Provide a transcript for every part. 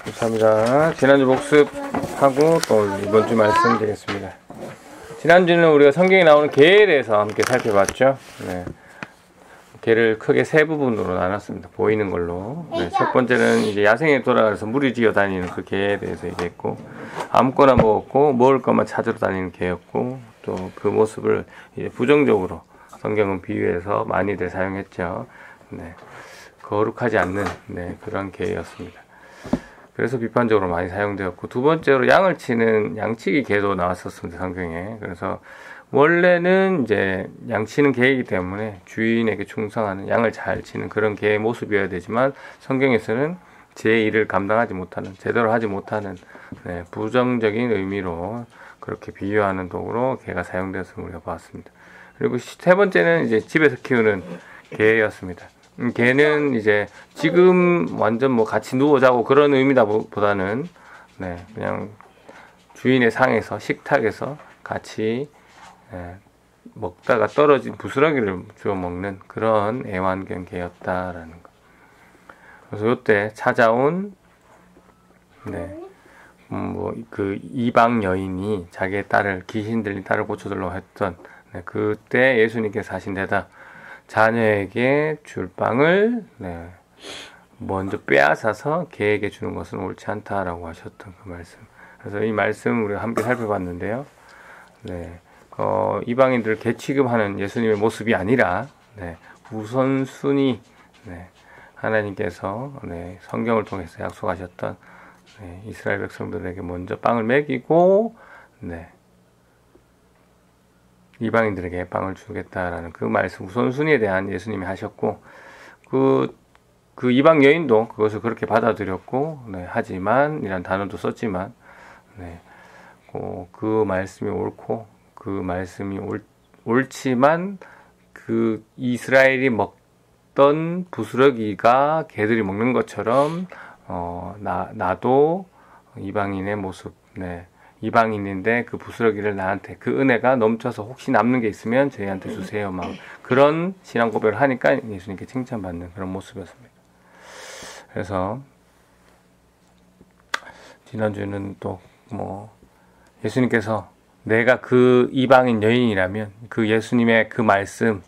감사합니다. 지난주 복습하고 또 이번 주 말씀 드리겠습니다. 지난주는 우리가 성경에 나오는 개에 대해서 함께 살펴봤죠. 네. 개를 크게 세 부분으로 나눴습니다. 보이는 걸로. 네. 첫 번째는 이제 야생에 돌아가서 무리지어 다니는 그 개에 대해서 얘기했고, 아무거나 먹었고 먹을 것만 찾으러 다니는 개였고, 또 그 모습을 이제 부정적으로 성경은 비유해서 많이들 사용했죠. 네. 거룩하지 않는 그런 개였습니다. 그래서 비판적으로 많이 사용되었고, 두 번째로 양을 치는 양치기 개도 나왔었습니다, 성경에. 그래서 원래는 이제 양치는 개이기 때문에 주인에게 충성하는, 양을 잘 치는 그런 개의 모습이어야 되지만, 성경에서는 제 일을 감당하지 못하는, 제대로 하지 못하는 부정적인 의미로 그렇게 비유하는 도구로 개가 사용되었음을 우리가 봤습니다. 그리고 세 번째는 이제 집에서 키우는 개였습니다. 개는 이제 지금 완전 뭐 같이 누워 자고 그런 의미보다는 그냥 주인의 상에서, 식탁에서 같이 먹다가 떨어진 부스러기를 주워 먹는 그런 애완견 개였다라는 거. 그래서 이때 찾아온 그 이방 여인이 자기의 딸을, 귀신 들린 딸을 고쳐달라고 했던 그때 예수님께서 하신 데다 자녀에게 줄 빵을 먼저 빼앗아서 개에게 주는 것은 옳지 않다라고 하셨던 그 말씀. 그래서 이 말씀 우리가 함께 살펴봤는데요. 이방인들을 개 취급하는 예수님의 모습이 아니라 우선순위 하나님께서 성경을 통해서 약속하셨던 이스라엘 백성들에게 먼저 빵을 먹이고 이방인들에게 빵을 주겠다라는 그 말씀, 우선순위에 대한 예수님이 하셨고, 그 이방 여인도 그것을 그렇게 받아들였고, 하지만 이란 단어도 썼지만, 그 말씀이 옳고, 그 말씀이 옳지만 그 이스라엘이 먹던 부스러기가 개들이 먹는 것처럼 나도 이방인의 모습, 이방인인데 그 부스러기를 나한테, 그 은혜가 넘쳐서 혹시 남는 게 있으면 저희한테 주세요. 막 그런 신앙 고백을 하니까 예수님께 칭찬받는 그런 모습이었습니다. 그래서 지난주는 또 예수님께서 내가 그 이방인 여인이라면 그 예수님의 그 말씀을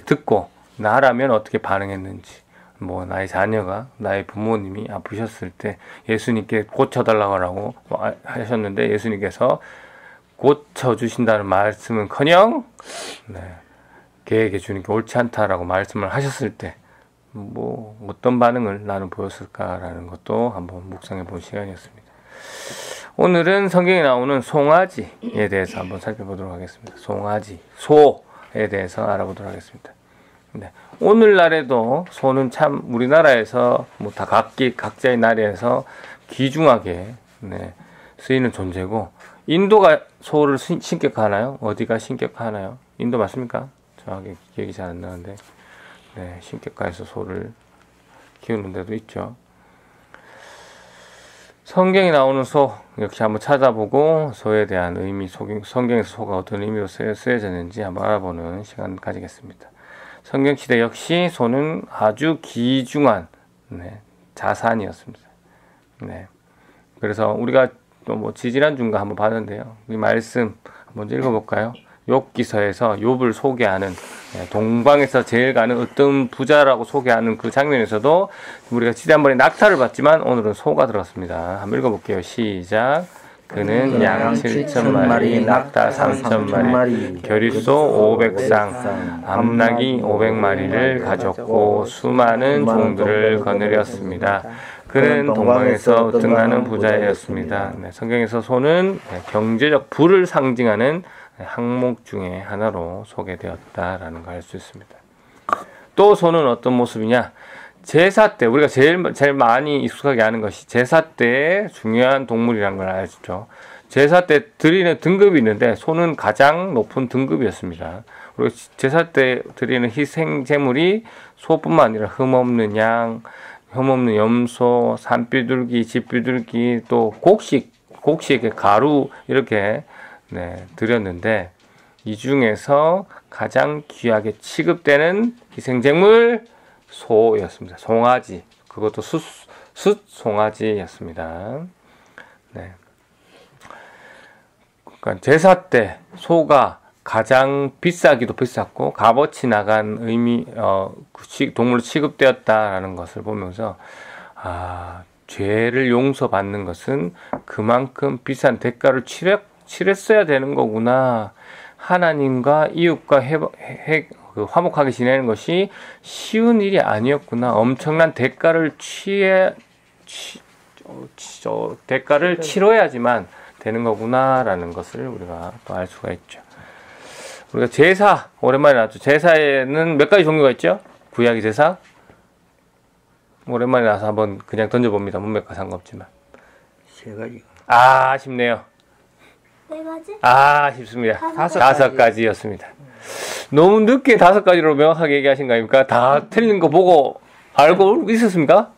듣고 나라면 어떻게 반응했는지, 나의 자녀가, 나의 부모님이 아프셨을 때 예수님께 고쳐달라고 하셨는데 예수님께서 고쳐주신다는 말씀은커녕 개에게 주는 게 옳지 않다라고 말씀을 하셨을 때 어떤 반응을 나는 보였을까라는 것도 한번 묵상해 본 시간이었습니다. 오늘은 성경에 나오는 송아지에 대해서 한번 살펴보도록 하겠습니다. 송아지, 소에 대해서 알아보도록 하겠습니다. 오늘날에도 소는 참 우리나라에서 다 각자의 나라에서 귀중하게 쓰이는 존재고, 인도가 소를 신격화하나요? 어디가 신격화하나요? 인도 맞습니까? 정확히 기억이 잘 안 나는데 신격화해서 소를 키우는 데도 있죠. 성경에 나오는 소 역시 한번 찾아보고 소에 대한 의미, 성경에서 소가 어떤 의미로 쓰여졌는지 한번 알아보는 시간 가지겠습니다. 성경시대 역시 소는 아주 귀중한 자산이었습니다. 그래서 우리가 또 지지난주인가 한번 봤는데요. 이 말씀 먼저 읽어볼까요? 욥기서에서 욥을 소개하는, 동방에서 제일 가는 어떤 부자라고 소개하는 그 장면에서도 우리가 지난번에 낙타를 봤지만 오늘은 소가 들었습니다. 한번 읽어볼게요. 시작. 그는 양 7,000마리, 낙타 3,000마리, 겨리소 500쌍, 암나귀 500마리를 가졌고 수많은 종들을 거느렸습니다. 그는 동방에서 등하는 부자였습니다. 성경에서 소는 경제적 부를 상징하는 항목 중에 하나로 소개되었다라는 걸 알 수 있습니다. 또 소는 어떤 모습이냐? 제사 때, 우리가 제일 많이 익숙하게 아는 것이 제사 때의 중요한 동물이라는 걸 알죠. 제사 때 드리는 등급이 있는데 소는 가장 높은 등급이었습니다. 그리고 제사 때 드리는 희생 제물이 소뿐만 아니라 흠없는 양, 흠없는 염소, 산비둘기, 집비둘기, 또 곡식 가루 이렇게 드렸는데, 이 중에서 가장 귀하게 취급되는 희생제물 소였습니다. 송아지, 그것도 숫송아지였습니다. 네. 그러니까 제사 때 소가 가장 비싸기도 비쌌고 값어치 나간 동물로 취급되었다라는 것을 보면서 죄를 용서받는 것은 그만큼 비싼 대가를 치렀어야 되는 거구나. 하나님과 이웃과 화목하게 지내는 것이 쉬운 일이 아니었구나. 엄청난 대가를 대가를 치러야지만 되는 거구나라는 것을 우리가 또 알 수가 있죠. 우리가 제사 오랜만에 나왔죠. 제사에는 몇 가지 종류가 있죠? 구약의 제사 오랜만에 나와서 한번 그냥 던져봅니다. 문맥과 상관없지만 3가지. 아쉽네요. 4가지? 아쉽습니다. 5가지였습니다. 너무 늦게 5가지로 명확하게 얘기하신 거 아닙니까? 다 틀린 거 보고 알고 있었습니까?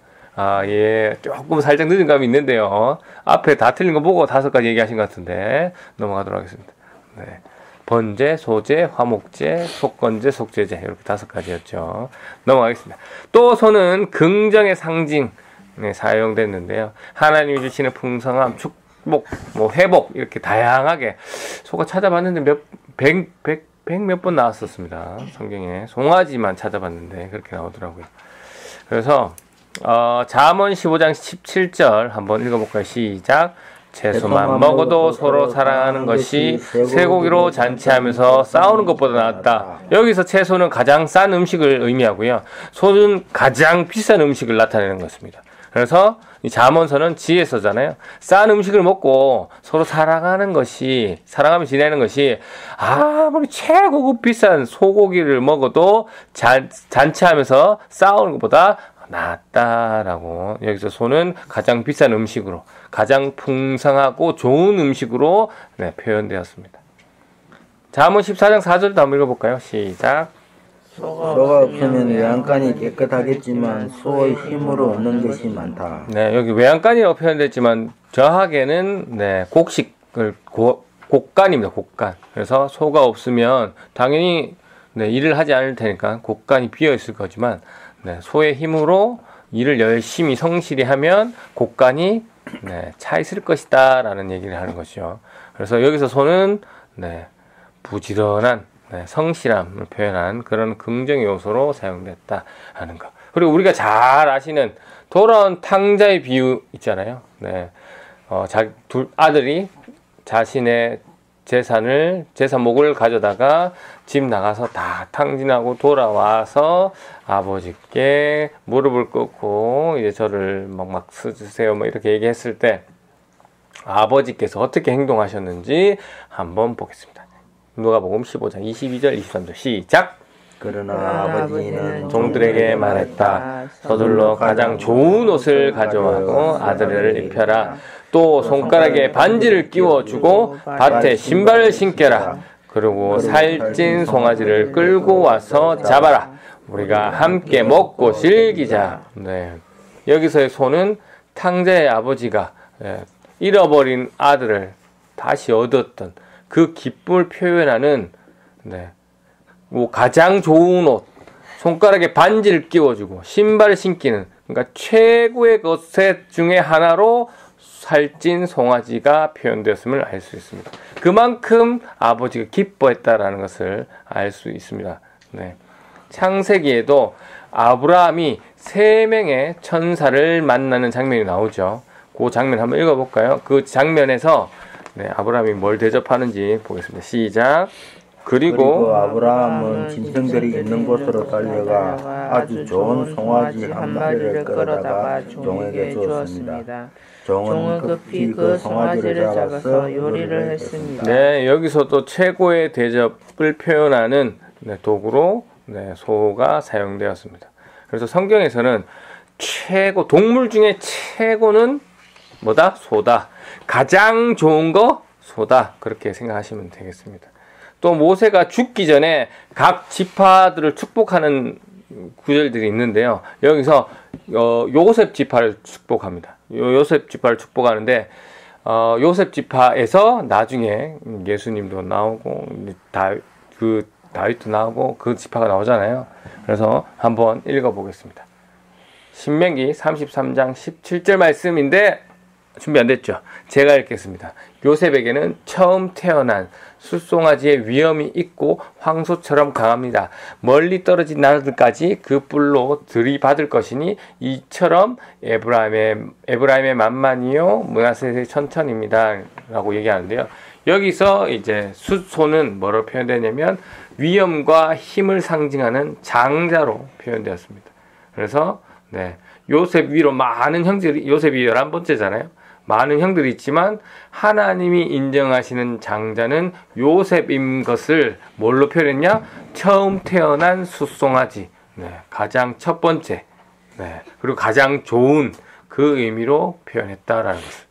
예. 조금 살짝 늦은 감이 있는데요. 앞에 다 틀린 거 보고 5가지 얘기하신 것 같은데 넘어가도록 하겠습니다. 네. 번제, 소제, 화목제, 속건제, 속죄제 이렇게 5가지였죠. 넘어가겠습니다. 또 소는 긍정의 상징 사용됐는데요. 하나님이 주시는 풍성함, 축복, 회복 이렇게 다양하게 소가 찾아봤는데 백 몇 번 나왔었습니다. 성경에 송아지만 찾아봤는데 그렇게 나오더라고요. 그래서 잠언 15장 17절 한번 읽어볼까요? 시작. 채소만 먹어도 서로 사랑하는 것이 쇠고기로 잔치하면서 싸우는 것보다 낫다. 여기서 채소는 가장 싼 음식을 의미하고요. 소는 가장 비싼 음식을 나타내는 것입니다. 그래서 이 잠언서는 지혜서잖아요. 싼 음식을 먹고 서로 사랑하며 지내는 것이 아무리 최고급 비싼 소고기를 먹어도 잔치하면서 싸우는 것보다 낫다라고. 여기서 소는 가장 비싼 음식으로, 가장 풍성하고 좋은 음식으로 표현되었습니다. 잠언 14장 4절도 한번 읽어볼까요? 시작. 소가 없으면 외양간이 깨끗하겠지만 소의 힘으로 얻는 것이 많다. 네, 여기 외양간이라고 표현됐지만 정확하게는 곡간입니다. 곡간. 그래서 소가 없으면 당연히 일을 하지 않을 테니까 곡간이 비어 있을 거지만 소의 힘으로 일을 열심히 성실히 하면 곡간이 차 있을 것이다 라는 얘기를 하는 것이죠. 그래서 여기서 소는 부지런한 성실함을 표현한 그런 긍정 요소로 사용됐다 하는 것. 그리고 우리가 잘 아시는 돌아온 탕자의 비유 있잖아요. 아들이 자신의 재산목을 가져다가 집 나가서 다 탕진하고 돌아와서 아버지께 무릎을 꿇고 이제 저를 막 쓰주세요 이렇게 얘기했을 때 아버지께서 어떻게 행동하셨는지 한번 보겠습니다. 누가복음 15장 22절 23절 시작. 그러나 아버지는 종들에게 말했다. 서둘러 가장 좋은 옷을 가져와고 아들을 입혀라. 또 손가락에 반지를 끼워주고 밭에 신발을 신겨라. 그리고 살찐 송아지를 끌고 와서 잡아라. 우리가 함께 먹고 즐기자. 여기서의 소는 탕자의 아버지가 잃어버린 아들을 다시 얻었던 그 기쁨을 표현하는 가장 좋은 옷, 손가락에 반지를 끼워주고 신발을 신기는, 그러니까 최고의 것의 중에 하나로 살찐 송아지가 표현되었음을 알 수 있습니다. 그만큼 아버지가 기뻐했다라는 것을 알 수 있습니다. 창세기에도 아브라함이 3명의 천사를 만나는 장면이 나오죠. 그 장면 한번 읽어볼까요? 그 장면에서 아브라함이 뭘 대접하는지 보겠습니다. 시작. 그리고 아브라함은 짐승들이 있는 곳으로 달려가 아주 좋은 송아지 한 마리를 끌어다가 종에게 주었습니다. 종은 급히 그 송아지를 잡아서 요리를 했습니다. 여기서도 최고의 대접을 표현하는 도구로 소가 사용되었습니다. 그래서 성경에서는 동물 중에 최고는 뭐다? 소다. 가장 좋은 거 소다. 그렇게 생각하시면 되겠습니다. 또 모세가 죽기 전에 각 지파들을 축복하는 구절들이 있는데요. 여기서 요셉 지파를 축복합니다. 요셉 지파를 축복하는데 요셉 지파에서 나중에 예수님도 나오고 다윗도 나오고 그 지파가 나오잖아요. 그래서 한번 읽어보겠습니다. 신명기 33장 17절 말씀인데 준비 안 됐죠? 제가 읽겠습니다. 요셉에게는 처음 태어난 숫송아지의 위험이 있고 황소처럼 강합니다. 멀리 떨어진 나라들까지 그 뿔로 들이받을 것이니 이처럼 에브라임의 만만이요 므낫세의 천천입니다. 라고 얘기하는데요. 여기서 이제 숫소는 뭐로 표현되냐면 위엄과 힘을 상징하는 장자로 표현되었습니다. 그래서 요셉 위로 많은 형제들이, 요셉이 11번째잖아요. 많은 형들이 있지만 하나님이 인정하시는 장자는 요셉인 것을 뭘로 표현했냐? 처음 태어난 숫송아지, 가장 첫 번째, 그리고 가장 좋은 그 의미로 표현했다라는 것을.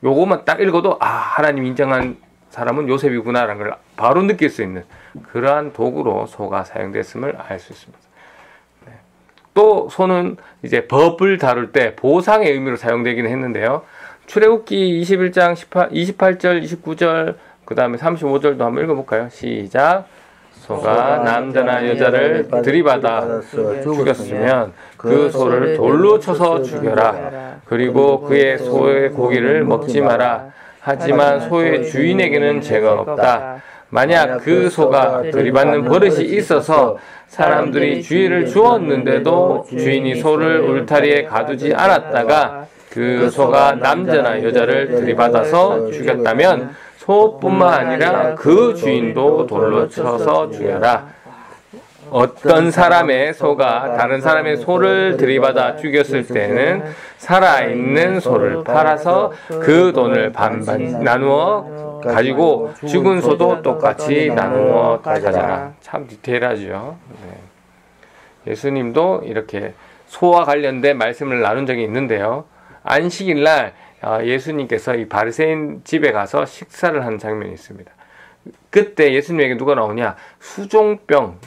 요것만 딱 읽어도 하나님 인정한 사람은 요셉이구나라는 걸 바로 느낄 수 있는 그러한 도구로 소가 사용됐음을 알 수 있습니다. 또 소는 이제 법을 다룰 때 보상의 의미로 사용되기는 했는데요. 출애굽기 21장 28절, 29절, 그 다음에 35절도 한번 읽어볼까요? 시작. 소가 남자나 여자를 들이받아 죽였으면 그 소를 돌로 쳐서 죽여라. 그리고 그의 소의 고기를 먹지 마라. 하지만 소의 주인에게는 죄가 없다. 만약 그 소가 들이받는 버릇이 있어서 사람들이 주의를 주었는데도 주인이 소를 울타리에 가두지 않았다가 그 소가 남자나 여자를 들이받아서 죽였다면 소뿐만 아니라 그 주인도 돌로 쳐서 죽여라. 어떤 사람의 소가 다른 사람의 소를 들이받아 죽였을 때는 살아있는 소를 팔아서 그 돈을 반반 나누어 가지고 죽은 소도 똑같이 나누어 가져라. 참 디테일하죠. 예수님도 이렇게 소와 관련된 말씀을 나눈 적이 있는데요. 안식일 날 예수님께서 이 바리새인 집에 가서 식사를 하는 장면이 있습니다. 그때 예수님에게 누가 나오냐? 수종병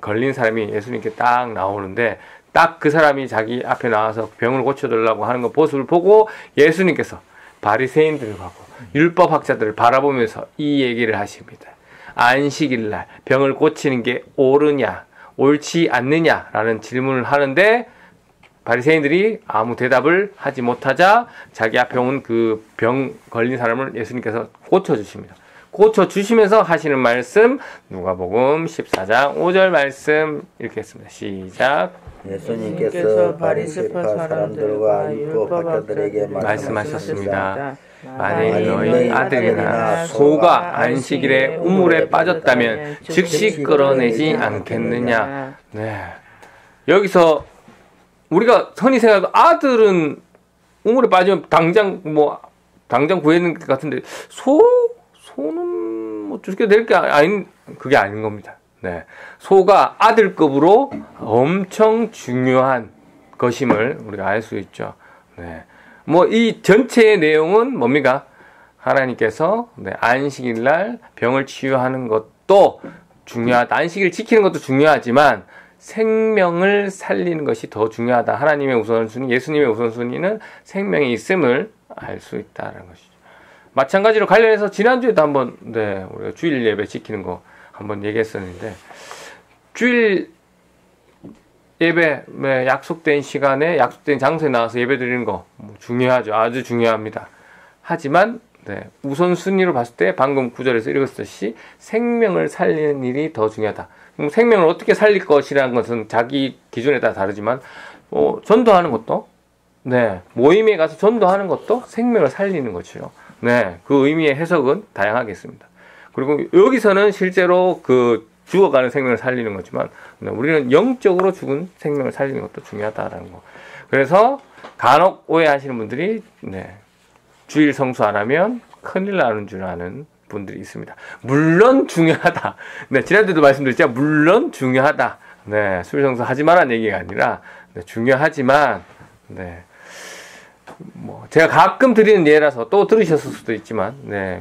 걸린 사람이 예수님께 딱 나오는데 딱 그 사람이 자기 앞에 나와서 병을 고쳐달라고 하는 거 모습을 보고 예수님께서 바리새인들하고 율법학자들을 바라보면서 이 얘기를 하십니다. 안식일 날 병을 고치는 게 옳으냐 옳지 않느냐라는 질문을 하는데 바리새인들이 아무 대답을 하지 못하자 자기 앞에 온 그 병 걸린 사람을 예수님께서 고쳐주십니다. 고쳐주시면서 하시는 말씀 누가복음 14장 5절 말씀 읽겠습니다. 시작. 예수님께서 바리새파 사람들과 율법학자들에게 말씀하셨습니다. 만일 너희 아들이나 소가 안식일에 우물에 빠졌다면 즉시 끌어내지 않겠느냐. 여기서 우리가 흔히 생각하는 아들은 우물에 빠지면 당장 구해는 것 같은데 소는 뭐 죽게 될 게 그게 아닌 겁니다. 소가 아들급으로 엄청 중요한 것임을 우리가 알 수 있죠. 뭐 이 전체의 내용은 뭡니까? 하나님께서 안식일 날 병을 치유하는 것도 중요하다. 안식일 지키는 것도 중요하지만 생명을 살리는 것이 더 중요하다. 하나님의 우선순위, 예수님의 우선순위는 생명이 있음을 알 수 있다는 것이죠. 마찬가지로 관련해서 지난주에도 한번 우리가 주일 예배 지키는 거 한번 얘기했었는데 주일 예배 약속된 시간에 약속된 장소에 나와서 예배 드리는 거 중요하죠. 아주 중요합니다. 하지만 우선순위로 봤을 때 방금 구절에서 읽었듯이 생명을 살리는 일이 더 중요하다. 그럼 생명을 어떻게 살릴 것이라는 것은 자기 기준에 따라 다르지만 전도하는 것도 모임에 가서 전도하는 것도 생명을 살리는 것이죠. 그 의미의 해석은 다양하겠습니다. 그리고 여기서는 실제로 그 죽어가는 생명을 살리는 거지만 우리는 영적으로 죽은 생명을 살리는 것도 중요하다라는 거. 그래서 간혹 오해하시는 분들이 주일 성수 안 하면 큰일 나는 줄 아는 분들이 있습니다. 물론 중요하다. 지난주에도 말씀드렸죠. 물론 중요하다. 주일 성수 하지 말라는 얘기가 아니라 중요하지만 뭐 제가 가끔 드리는 예라서 또 들으셨을 수도 있지만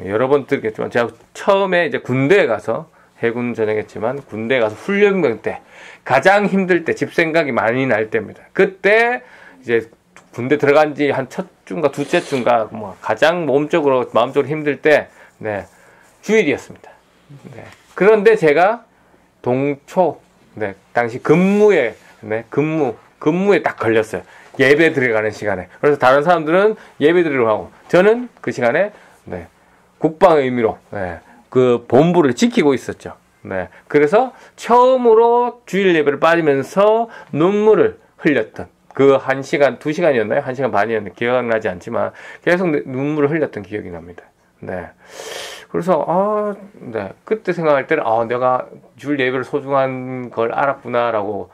여러 번 들겠지만 제가 처음에 이제 군대에 가서 해군 전역했지만 군대에 가서 훈련병 때 가장 힘들 때 집 생각이 많이 날 때입니다. 그때 이제 군대 들어간 지 한 첫 주인가 두째 주인가 뭐 가장 몸적으로 마음적으로 힘들 때 주일이었습니다. 그런데 제가 동초 당시 근무에 근무 근무에 딱 걸렸어요. 예배 드려가는 시간에. 그래서 다른 사람들은 예배 드리러 가고 저는 그 시간에 네, 국방의 의미로 네, 그 본부를 지키고 있었죠. 네, 그래서 처음으로 주일 예배를 빠지면서 눈물을 흘렸던 그 1시간, 2시간이었나요? 1시간 반이었는데 기억나지 않지만 계속 눈물을 흘렸던 기억이 납니다. 네. 그래서 네. 그때 생각할 때는 내가 주일 예배를 소중한 걸 알았구나라고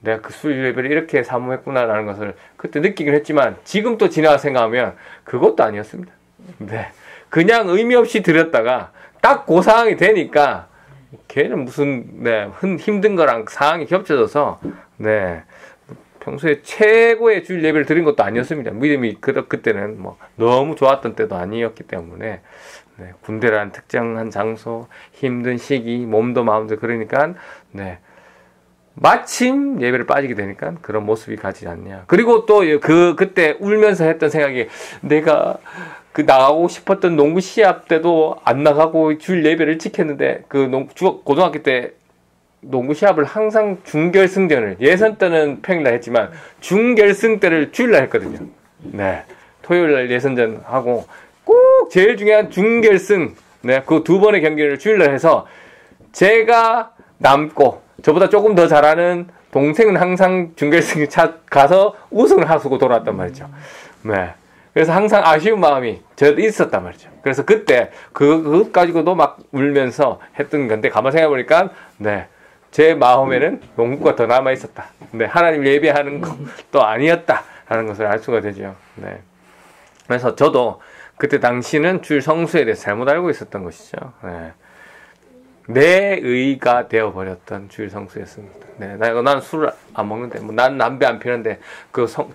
내가 그 주일 예배를 이렇게 사모했구나라는 것을 그때 느끼긴 했지만 지금 또 지나가 생각하면 그것도 아니었습니다. 네. 그냥 의미 없이 드렸다가 딱 그 상황이 되니까 걔는 무슨 네, 힘든 거랑 상황이 겹쳐져서 네. 평소에 최고의 주일 예배를 드린 것도 아니었습니다. 믿음이 그때는 뭐 너무 좋았던 때도 아니었기 때문에 네, 군대라는 특정한 장소, 힘든 시기, 몸도 마음도 그러니까 네, 마침 예배를 빠지게 되니까 그런 모습이 가지 않냐. 그리고 또 그때 울면서 했던 생각이 내가 그 나가고 싶었던 농구 시합 때도 안 나가고 주일 예배를 지켰는데 고등학교 때 농구 시합을 항상 준결승전을 예선 때는 평일날 했지만 준결승 때를 주일날 했거든요. 네, 토요일날 예선전 하고 꼭 제일 중요한 준결승 네, 그 2번의 경기를 주일날 해서 제가 남고 저보다 조금 더 잘하는 동생은 항상 준결승 가서 우승을 하고 돌아왔단 말이죠. 네. 그래서 항상 아쉬운 마음이 저도 있었단 말이죠. 그래서 그때 그것 가지고도 막 울면서 했던 건데 가만 생각해보니까 네. 제 마음에는 농구가 더 남아 있었다. 네, 하나님 예배하는 것도 아니었다라는 것을 알 수가 되죠. 네. 그래서 저도 그때 당시는 주일 성수에 대해서 잘못 알고 있었던 것이죠. 네. 내 의가 되어버렸던 주일 성수였습니다. 네, 난 술을 안 먹는데, 난 담배 안 피는데,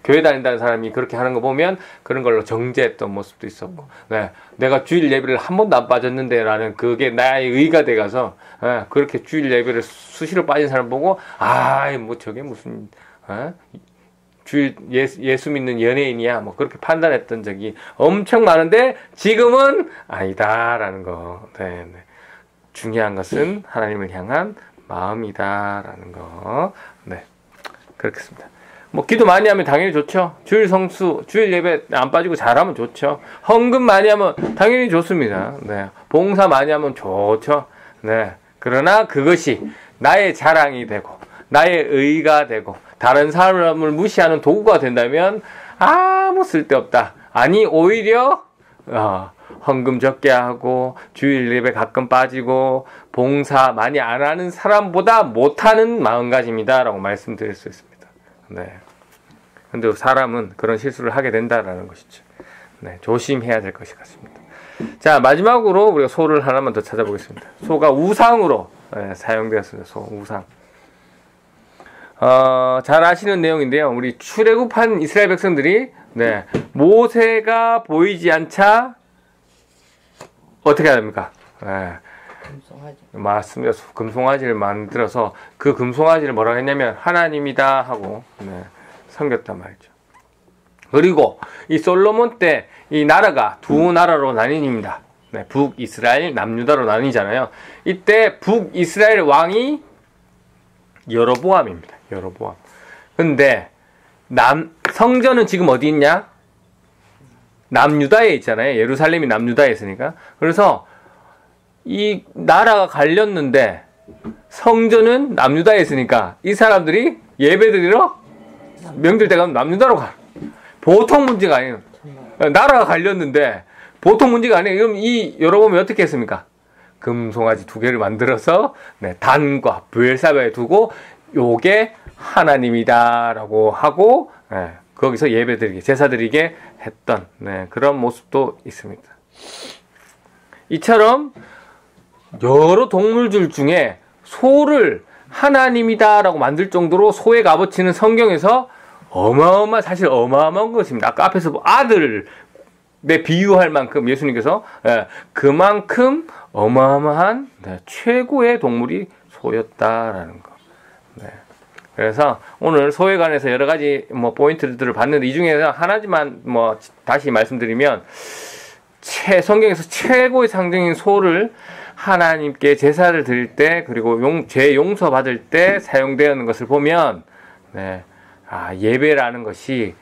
교회 다닌다는 사람이 그렇게 하는 거 보면 그런 걸로 정죄했던 모습도 있었고, 네, 내가 주일 예배를 한 번도 안 빠졌는데, 라는 그게 나의 의가 돼가서, 네, 그렇게 주일 예배를 수시로 빠진 사람 보고, 뭐 저게 무슨, 주일 예수 믿는 연예인이야, 뭐 그렇게 판단했던 적이 엄청 많은데, 지금은 아니다라는 거, 네. 중요한 것은 하나님을 향한 마음이다라는 거. 네. 그렇겠습니다. 뭐 기도 많이 하면 당연히 좋죠. 주일 성수, 주일 예배 안 빠지고 잘하면 좋죠. 헌금 많이 하면 당연히 좋습니다. 네. 봉사 많이 하면 좋죠. 네. 그러나 그것이 나의 자랑이 되고 나의 의가 되고 다른 사람을 무시하는 도구가 된다면 아무 쓸데없다. 아니 오히려 헌금 적게 하고 주일 예배 가끔 빠지고 봉사 많이 안 하는 사람보다 못하는 마음가짐이다라고 말씀드릴 수 있습니다. 네. 근데 사람은 그런 실수를 하게 된다라는 것이죠. 네, 조심해야 될 것이 같습니다. 자, 마지막으로 우리가 소를 하나만 더 찾아보겠습니다. 소가 우상으로 사용되었습니다. 소, 우상. 잘 아시는 내용인데요. 우리 출애굽한 이스라엘 백성들이 모세가 보이지 않자 어떻게 해야 됩니까? 금송아지. 맞습니다. 금송아지를 만들어서 그 금송아지를 뭐라고 했냐면 하나님이다 하고 섬겼단 말이죠. 그리고 이 솔로몬 때 이 나라가 두 나라로 나뉩니다. 북이스라엘, 남유다로 나뉘잖아요. 이때 북이스라엘 왕이 여로보암입니다. 여로보암. 근데 성전은 지금 어디 있냐? 남유다에 있잖아요. 예루살렘이 남유다에 있으니까. 그래서 이 나라가 갈렸는데 성전은 남유다에 있으니까 이 사람들이 예배드리러 명절 때 가면 남유다로 가. 보통 문제가 아니에요. 나라가 갈렸는데 보통 문제가 아니에요. 그럼 이 여러분이 어떻게 했습니까? 금송아지 2개를 만들어서 단과 브엘사바에 두고 요게 하나님이다라고 하고 거기서 예배드리게 제사드리게 했던 그런 모습도 있습니다. 이처럼 여러 동물들 중에 소를 하나님이다라고 만들 정도로 소의 값어치는 성경에서 사실 어마어마한 것입니다. 아까 앞에서 아들을 비유할 만큼 예수님께서 그만큼 어마어마한 최고의 동물이 소였다라는 거. 그래서 오늘 소에 관해서 여러 가지 포인트들을 봤는데 이 중에서 하나지만 다시 말씀드리면 성경에서 최고의 상징인 소를 하나님께 제사를 드릴 때 그리고 죄 용서 받을 때 사용되는 것을 보면 예배라는 것이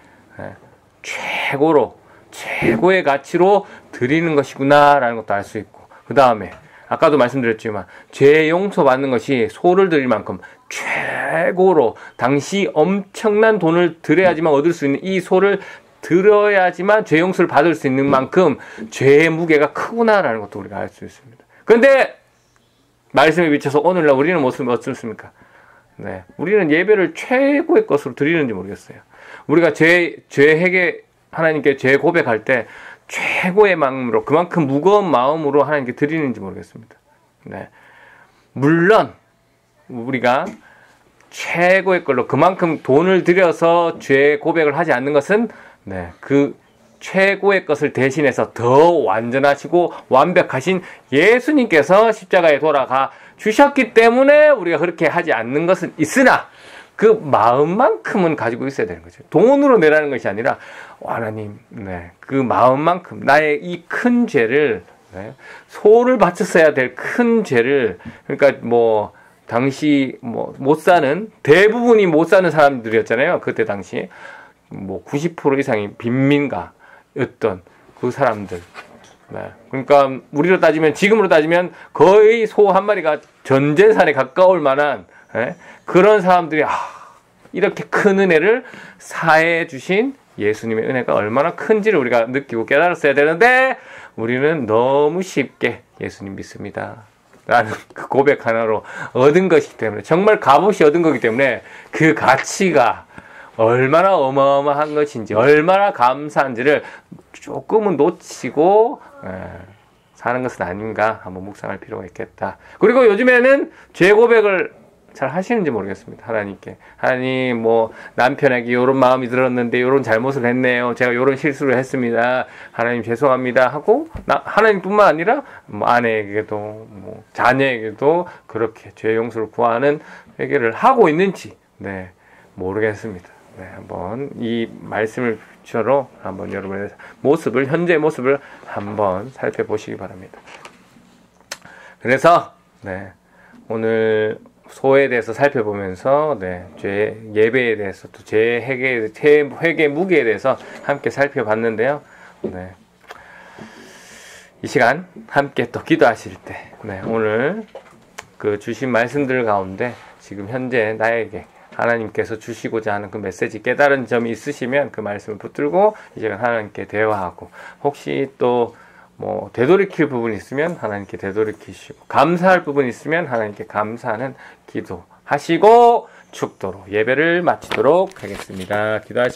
최고의 가치로 드리는 것이구나라는 것도 알 수 있고, 그 다음에 아까도 말씀드렸지만 죄 용서 받는 것이 소를 드릴 만큼 최고로 당시 엄청난 돈을 들여야지만 얻을 수 있는 이 소를 들어야지만 죄 용서를 받을 수 있는 만큼 죄의 무게가 크구나라는 것도 우리가 알 수 있습니다. 그런데 말씀에 비춰서 오늘날 우리는 모습이 어떻습니까? 네, 우리는 예배를 최고의 것으로 드리는지 모르겠어요. 우리가 죄 회개, 하나님께 죄 고백할 때 최고의 마음으로, 그만큼 무거운 마음으로 하나님께 드리는지 모르겠습니다. 네, 물론 우리가 최고의 걸로 그만큼 돈을 들여서 죄 고백을 하지 않는 것은 그 최고의 것을 대신해서 더 완전하시고 완벽하신 예수님께서 십자가에 돌아가 주셨기 때문에 우리가 그렇게 하지 않는 것은 있으나 그 마음만큼은 가지고 있어야 되는 거죠. 돈으로 내라는 것이 아니라 하나님, 그 마음만큼 나의 이 큰 죄를, 소를 바쳤어야 될 큰 죄를, 그러니까 뭐 당시 못 사는, 대부분이 못 사는 사람들이었잖아요. 그때 당시 90% 이상이 빈민가였던 그 사람들. 그러니까 우리로 따지면, 지금으로 따지면 거의 소 한 마리가 전 재산에 가까울 만한 그런 사람들이 이렇게 큰 은혜를 사해 주신 예수님의 은혜가 얼마나 큰지를 우리가 느끼고 깨달았어야 되는데, 우리는 너무 쉽게 예수님 믿습니다 라는 그 고백 하나로 얻은 것이기 때문에, 정말 값없이 얻은 거기 때문에 그 가치가 얼마나 어마어마한 것인지, 얼마나 감사한지를 조금은 놓치고 사는 것은 아닌가 한번 묵상할 필요가 있겠다. 그리고 요즘에는 죄 고백을 잘 하시는지 모르겠습니다. 하나님께, 하나님 남편에게 이런 마음이 들었는데 이런 잘못을 했네요, 제가 이런 실수를 했습니다, 하나님 죄송합니다 하고, 하나님뿐만 아니라 아내에게도 자녀에게도 그렇게 죄 용서를 구하는 회개를 하고 있는지 모르겠습니다. 한번 이 말씀을 주로 한번 여러분의 모습을, 현재의 모습을 한번 살펴보시기 바랍니다. 그래서 오늘 소에 대해서 살펴보면서 죄 예배에 대해서, 또 죄 회개 무게에 대해서 함께 살펴봤는데요. 이 시간 함께 또 기도하실 때 오늘 그 주신 말씀들 가운데 지금 현재 나에게 하나님께서 주시고자 하는 그 메시지, 깨달은 점이 있으시면 그 말씀을 붙들고 이제 하나님께 대화하고, 혹시 또 되돌이킬 부분이 있으면 하나님께 되돌이키시고, 감사할 부분이 있으면 하나님께 감사하는 기도 하시고 축도로 예배를 마치도록 하겠습니다. 기도하시